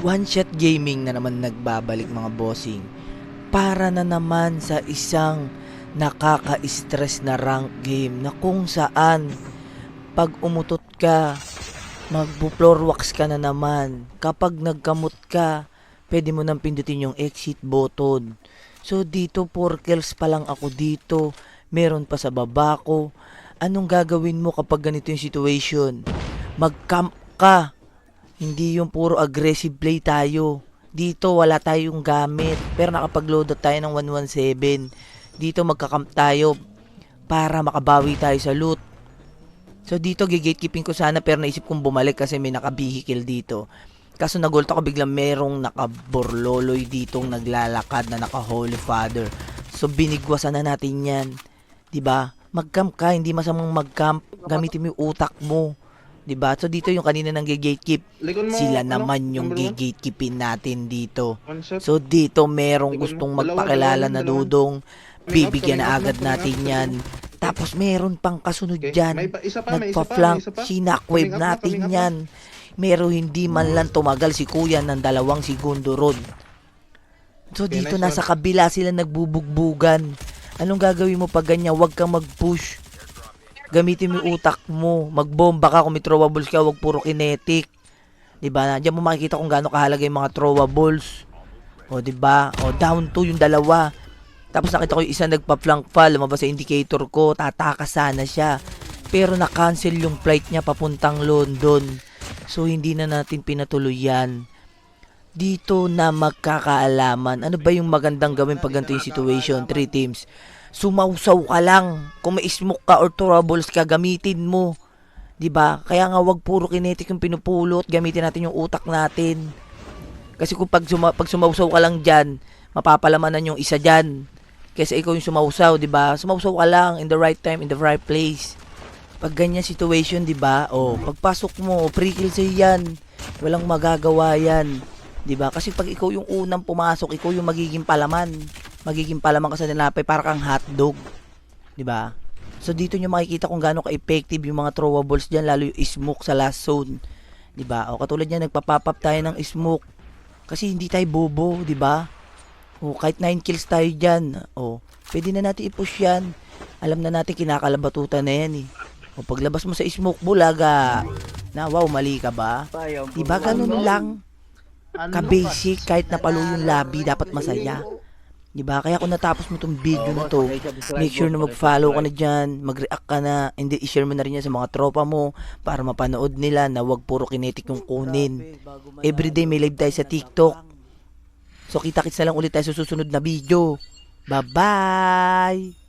One Shot Gaming na naman nagbabalik mga bossing. Para na naman sa isang nakaka-stress na rank game na kung saan pag umutot ka, magpo-floor wax ka na naman. Kapag nagkamot ka, pwede mo nang pindutin yung exit button. So dito 4 kills pa lang ako dito. Meron pa sa baba ko. Anong gagawin mo kapag ganito yung situation? Mag-camp ka. Hindi yung puro aggressive play tayo. Dito wala tayong gamit. Pero nakapag-load up tayo ng 117. Dito magkakamp tayo para makabawi tayo sa loot. So dito gigatekeeping ko sana pero naisip kong bumalik kasi may nakabihikil dito. Kaso nagult ako biglang merong nakaborloloy ditong naglalakad na naka Holy Father. So binigwasan na natin yan. 'Di ba? Mag-camp ka, hindi masamang mag-camp. Gamitin mo yung utak mo. 'Di ba? So dito yung kanina nang gatekeep. Likod mo, Sila ano, naman yung number one. gatekeepin natin dito. One shot. So dito merong Likod gustong mo. Dalawa, magpakilala dalawa, na dalawa. dudong. Bibigyan Coming na out, agad coming out, natin coming yan. out. Tapos meron pang kasunod Okay. dyan. Isa pa, may isa pa, Nagpa-flank, may isa pa. sinakwave Coming up na, natin coming up na. yan. Meron hindi man lang tumagal si kuya ng 2 segundo ron. So Okay, dito nice nasa kabila sila nagbubugbugan. Anong gagawin mo pag ganyan? Huwag kang mag-push. Gamitin mo yung utak mo. Magbomba ka kung may throwables ka, huwag puro kinetic. 'Di ba? Diyan mo makikita kung gaano kahalaga yung mga throwables. O 'di ba? O down to yung dalawa. Tapos nakita ko yung isa nagpa-flank fall, lumabas sa indicator ko, tatakas sana siya. Pero na-cancel yung flight niya papuntang London. So hindi na natin pinatuloy yan. Dito na magkakaalaman. Ano ba yung magandang gawin pag ganito yung situation? 3 teams. Sumausaw ka lang. Kung may smoke ka or troubles ka, gamitin mo. 'Di ba? Kaya nga wag puro kinetic yung pinupulot. Gamitin natin yung utak natin. Kasi kung pag sumausaw ka lang dyan, mapapalamanan yung isa dyan. Kasi ikaw yung sumausaw, di ba? Sumausaw ka lang in the right time, in the right place. Pag ganyan situation, di ba? O, pagpasok mo, pre-kill sa'yo yan. Walang magagawa yan. Di ba? Kasi pag ikaw yung unang pumasok, ikaw yung magiging palaman. Magiging palaman ka sa nilapay para kang hotdog. Di ba? So dito nyo makikita kung gaano ka-effective yung mga throwables dyan, lalo yung smoke sa last zone. Di ba? O katulad yan, nagpa-pop up tayo ng smoke. Kasi hindi tayo bobo, di ba? O kahit 9 kills tayo dyan, o pwede na natin i-push yan. Alam na natin kinakalabatutan na yan eh. O paglabas mo sa smoke bulaga, na wow, mali ka ba? Di ba ganun lang? Ka-basic, kahit napalo yung lobby, dapat masaya. Di ba? Kaya kung natapos mo tong video na to, make sure na mag-follow ka na dyan, mag-react ka na, and then i-share mo na rin yan sa mga tropa mo para mapanood nila na wag puro kinetic yung kunin. Everyday may live tayo sa TikTok. So kita-kits na lang ulit tayo sa susunod na video. Bye-bye!